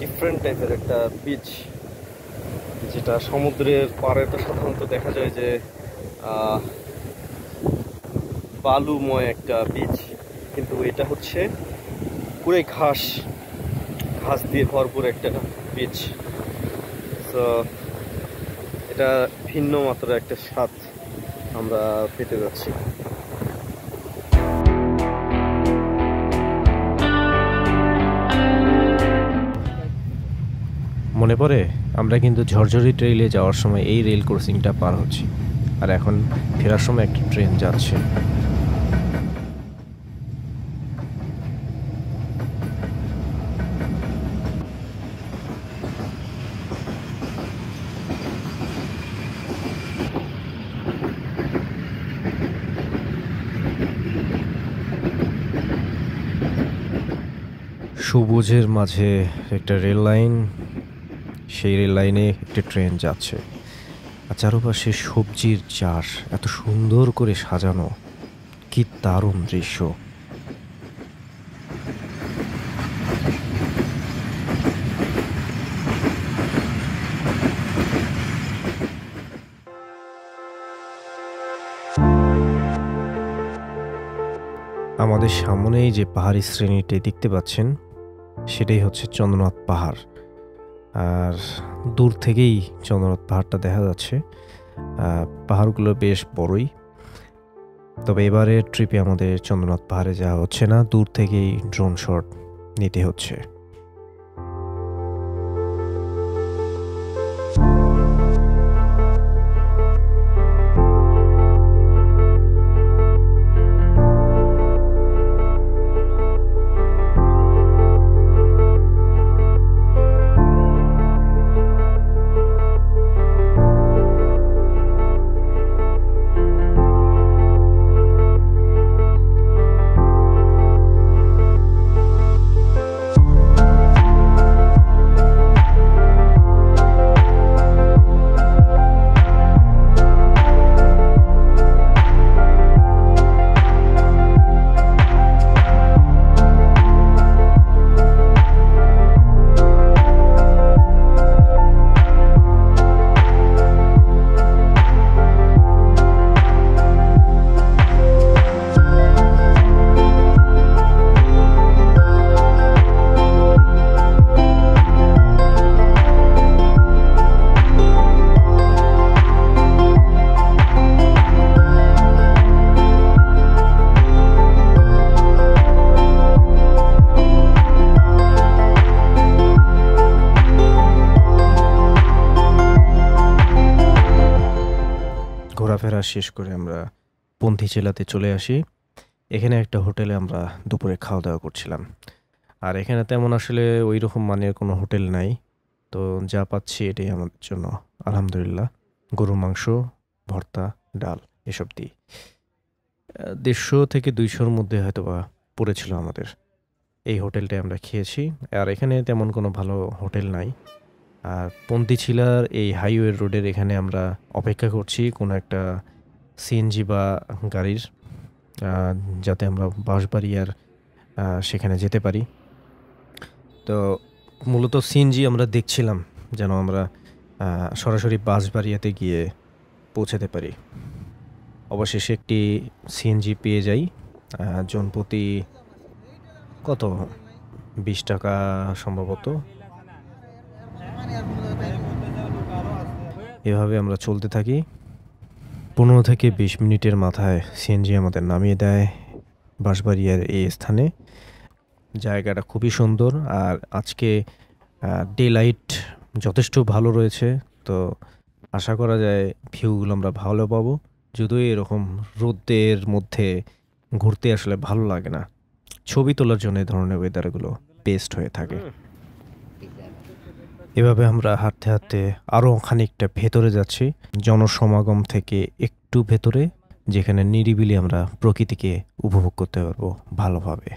Different টাইপের একটা beach, যেটা সমুদ্রের পাড়ে তো সাধারণত দেখা যায় যে বালুময় একটা বিচ, কিন্তু এটা হচ্ছে পুরো ঘাস দিয়ে ভরপুর একটা বিচ। তো এটা ভিন্ন মাত্রার একটা স্বাদ আমরা পেতে যাচ্ছি। মনে পড়ে আমরা কিন্তু ঝরঝরি ট্রেইলে যাওয়ার সময় এই রেল ক্রসিংটা পার হচ্ছি, আর এখন ফেরার সময় একটা ট্রেন যাচ্ছে। সবুজের মাঝে একটা রেল লাইন, সেই রেল লাইনে একটা ট্রেন যাচ্ছে, আর চারপাশে সবজির চাষ এত সুন্দর করে সাজানো, কি দারুণ দৃশ্য। আমাদের সামনেই যে পাহাড়ি শ্রেণীটি দেখতে পাচ্ছেন, সেটাই হচ্ছে চন্দ্রনাথ পাহাড়। আর দূর থেকেই চন্দ্রনাথ পাহাড়টা দেখা যাচ্ছে। পাহাড়গুলো বেশ বড়ই, তবে এবারের ট্রিপে আমাদের চন্দ্রনাথ পাহাড়ে যাওয়া হচ্ছে না, দূর থেকেই ড্রোন শট নিতে হচ্ছে। ঘোরাফেরা শেষ করে আমরা পন্থী জেলাতে চলে আসি। এখানে একটা হোটেলে আমরা দুপুরে খাওয়া দাওয়া করছিলাম, আর এখানে তেমন আসলে ওই রকম মানের কোনো হোটেল নাই, তো যা পাচ্ছি এটাই আমাদের জন্য আলহামদুলিল্লাহ। গরুর মাংস, ভর্তা, ডাল এসব দিই 150 থেকে 200-র মধ্যে হয়তো বা পড়েছিল আমাদের। এই হোটেলটায় আমরা খেয়েছি, আর এখানে তেমন কোনো ভালো হোটেল নাই। আর পন্থীছিলার এই হাইওয়ে রোডের এখানে আমরা অপেক্ষা করছি কোনো একটা সিএনজি বা গাড়ির, যাতে আমরা বাঁশবাড়িয়ার সেখানে যেতে পারি। তো মূলত সিএনজি আমরা দেখছিলাম যেন আমরা সরাসরি বাঁশবাড়িয়াতে গিয়ে পৌঁছাতে পারি। অবশেষে একটি সিএনজি পেয়ে যাই, জনপ্রতি কত 20 টাকা সম্ভবত। এভাবে আমরা চলতে থাকি। 15 থেকে 20 মিনিটের মাথায় সিএনজি আমাদের নামিয়ে দেয় বাঁশবাড়িয়ার এই স্থানে। জায়গাটা খুবই সুন্দর, আর আজকে ডে লাইট যথেষ্ট ভালো রয়েছে, তো আশা করা যায় ভিউগুলো আমরা ভালো পাবো। যদিও এরকম রোদের মধ্যে ঘুরতে আসলে ভালো লাগে না, ছবি তোলার জন্য এই ধরনের ওয়েদারগুলো বেস্ট হয়ে থাকে। এভাবে আমরা হাঁটতে হাঁটতে আরও খানিকটা ভেতরে যাচ্ছি, জনসমাগম থেকে একটু ভেতরে, যেখানে নিরিবিলি আমরা প্রকৃতিকে উপভোগ করতে পারবো ভালোভাবে।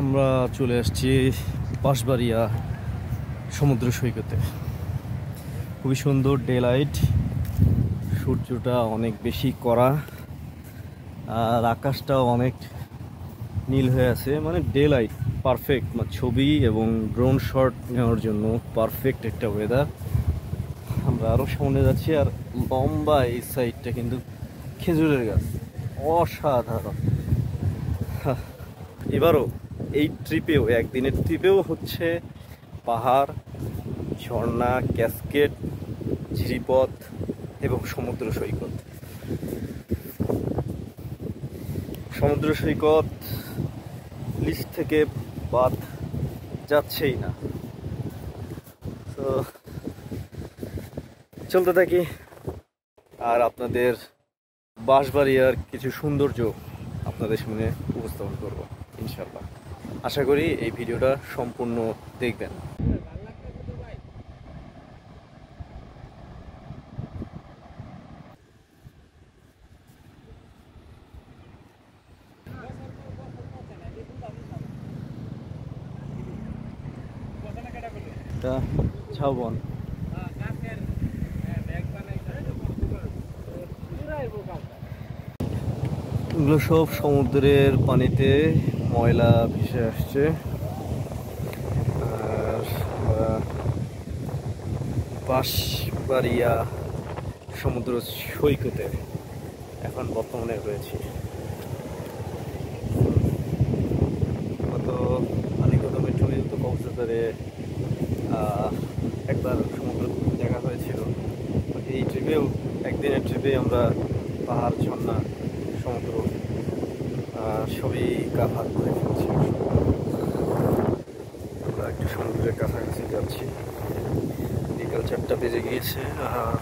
আমরা চলে আসছি বাঁশবাড়িয়া সমুদ্র সৈকতে। খুবই সুন্দর ডে লাইট, সূর্যটা অনেক বেশি কড়া আর আকাশটাও অনেক নীল হয়ে আছে, মানে ডে লাইট পারফেক্ট, ছবি এবং ড্রোন শট নেওয়ার জন্য পারফেক্ট একটা ওয়েদার। আমরা আরও সামনে যাচ্ছি আর লম্বা এই সাইডটা কিন্তু খেজুরের গাছ, অসাধারণ। এবারও এই ট্রিপেও, একদিনের ট্রিপেও হচ্ছে পাহাড়, ঝর্ণা, ক্যাসকেড, ঝিরিপথ এবং সমুদ্র সৈকত। সমুদ্র সৈকত লিস্ট থেকে বাদ যাচ্ছেই না। তো চলতে থাকি আর আপনাদের বাঁশবাড়িয়ার কিছু সৌন্দর্য আপনাদের সামনে উপস্থাপন করব ইনশাল্লাহ। আশা করি এই ভিডিওটা সম্পূর্ণ দেখবেন। ঝাউবন, এগুলো সব সমুদ্রের পানিতে ময়লা ভেসে আসছে। আর বাঁশবাড়িয়া সমুদ্র সৈকতে এখন বর্তমানে রয়েছি। গত আলিকদমে টুরিজম কক্সবাজারে একবার সমুদ্র দেখা হয়েছিল। এই ট্রিপেও, একদিনের ট্রিপে আমরা পাহাড়, ঝর্ণা, সমুদ্র সবই কাভার করে ফেলছি। আমরা একটু সমুদ্রের কাছাকাছি যাচ্ছি। বিকাল 4টা বেজে গিয়েছে আর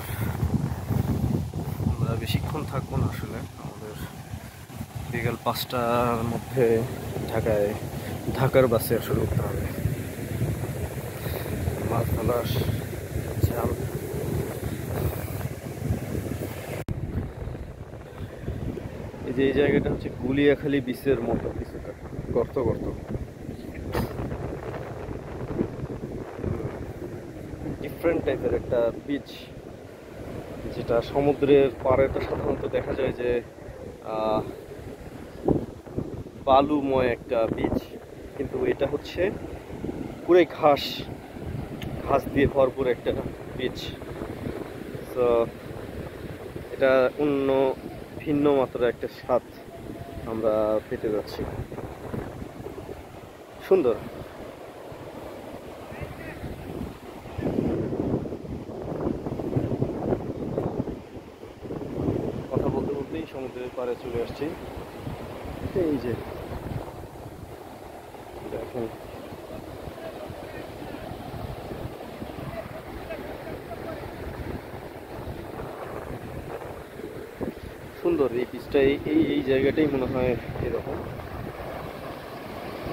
আমরা বেশিক্ষণ থাকবো না। আসলে আমাদের বিকাল 5টার মধ্যে ঢাকার বাসে আসলে উঠতে হবে। মাছ ধরার জাল, এই যে এই জায়গাটা হচ্ছে গুলিয়াখালী বিচের মতো কিছুটা গর্ত গর্ত, ডিফারেন্ট টাইপের একটা বিচ, যেটা সমুদ্রের পাড়ে তো সাধারণত দেখা যায় যে বালুময় একটা বিচ, কিন্তু এটা হচ্ছে পুরো ঘাস দিয়ে ভরপুর একটা বিচ। তো এটা ভিন্ন মাত্রার একটা স্বাদ আমরা পেতে যাচ্ছি। সুন্দর। কথা বলতে বলতেই সমুদ্রের পাড়ে চলে আসছি। এই যে দেখেন, সুন্দর এই পিচটা, এই জায়গাটাই মনে হয় এরকম।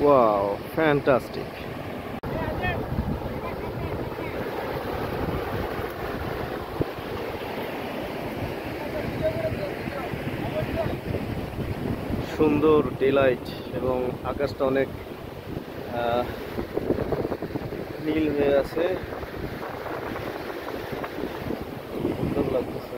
Wow, fantastic. সুন্দর ডেলাইট এবং আকাশটা অনেক নীল হয়ে আছে, সুন্দর লাগতেছে।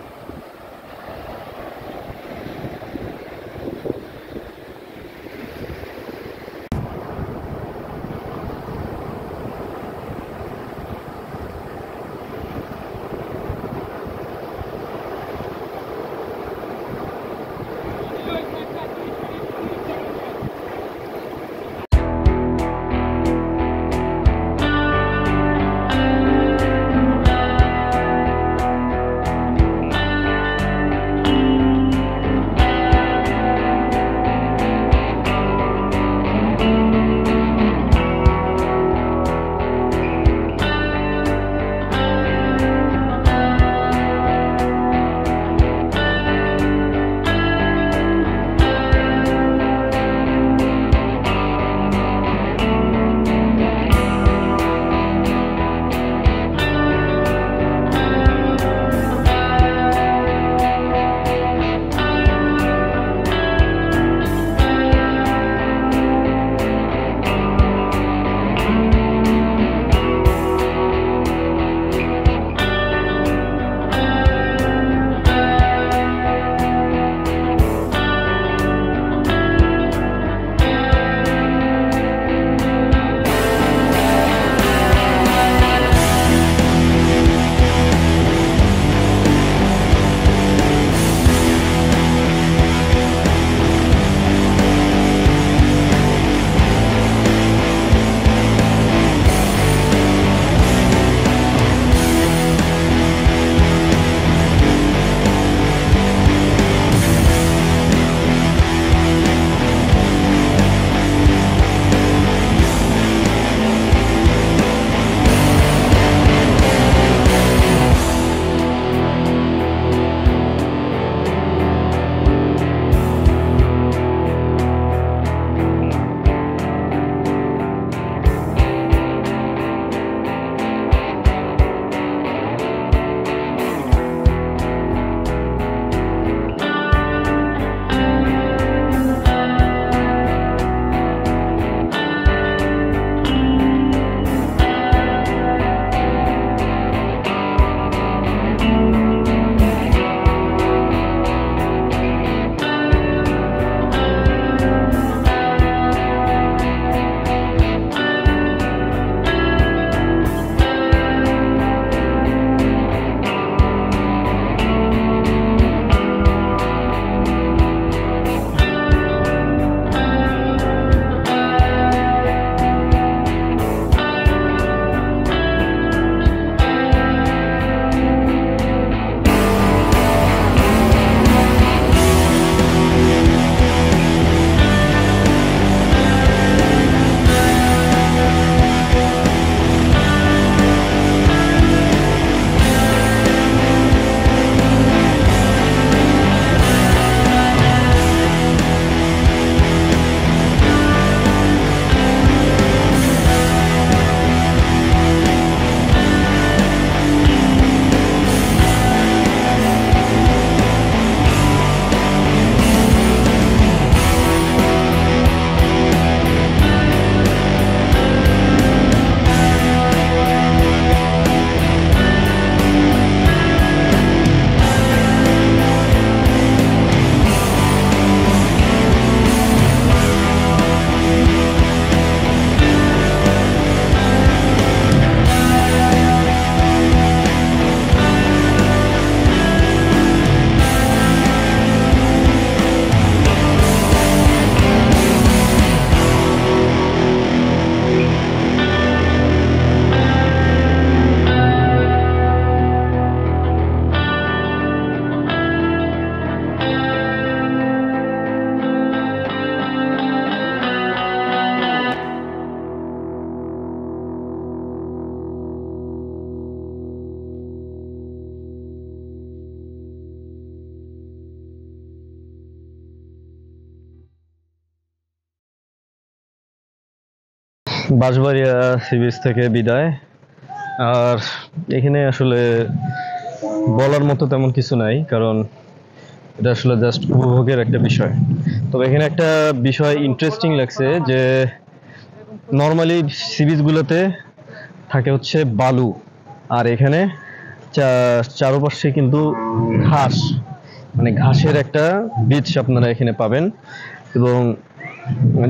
বাঁশবাড়িয়া সি বিচ থেকে বিদায়। আর এখানে আসলে বলার মতো তেমন কিছু নাই, কারণ এটা আসলে জাস্ট উপভোগের একটা বিষয়। তবে এখানে একটা বিষয় ইন্টারেস্টিং লাগছে যে নর্মালি সি বিচগুলোতে থাকে হচ্ছে বালু, আর এখানে চারপাশে কিন্তু ঘাস, মানে ঘাসের একটা বীচ আপনারা এখানে পাবেন। এবং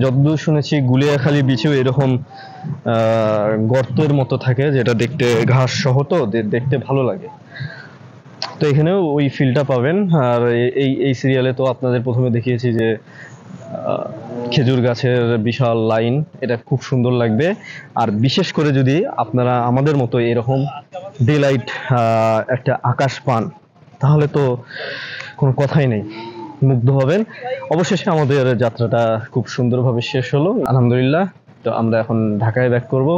যতদূর শুনেছি গুলিয়াখালী বিচেও এরকম গর্তের মতো থাকে, যেটা দেখতে ঘাস সহ, তো দেখতে ভালো লাগে। তো এখানেও ওই ফিলটা পাবেন। আর এই সিরিয়ালে তো আপনাদের প্রথমে দেখিয়েছি যে খেজুর গাছের বিশাল লাইন, এটা খুব সুন্দর লাগবে। আর বিশেষ করে যদি আপনারা আমাদের মতো এরকম ডে লাইট একটা আকাশ পান, তাহলে তো কোনো কথাই নেই, মুগ্ধ হবেন। অবশেষে আমাদের যাত্রাটা খুব সুন্দরভাবে শেষ হলো, আলহামদুলিল্লাহ। তো আমরা এখন ঢাকায় ব্যাক করব।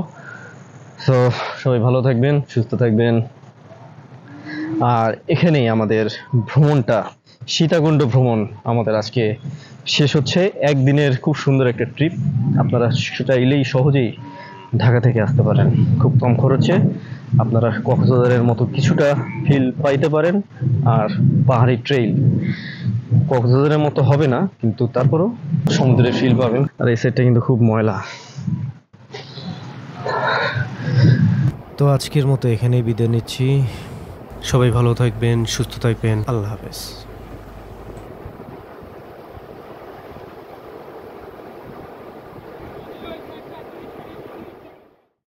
সো সবাই ভালো থাকবেন, সুস্থ থাকবেন। আর এখানেই আমাদের ভ্রমণটা, সীতাকুণ্ড ভ্রমণ আমাদের আজকে শেষ হচ্ছে। একদিনের খুব সুন্দর একটা ট্রিপ। আপনারা চাইলেই সহজেই ঢাকা থেকে আসতে পারেন খুব কম খরচে। আপনারা কক্সবাজারের মতো কিছুটা ফিল পাইতে পারেন। আর পাহাড়ি ট্রেইল কক্সবাজারের মতো হবে না, কিন্তু তারপরও সমুদ্রের ফিল পাবেন। আর এই সাইডটা কিন্তু খুব ময়লা। তো আজকের মতো এখানেই বিদায় নিচ্ছি। সবাই ভালো থাকবেন, সুস্থ থাকবেন। আল্লাহ হাফেজ।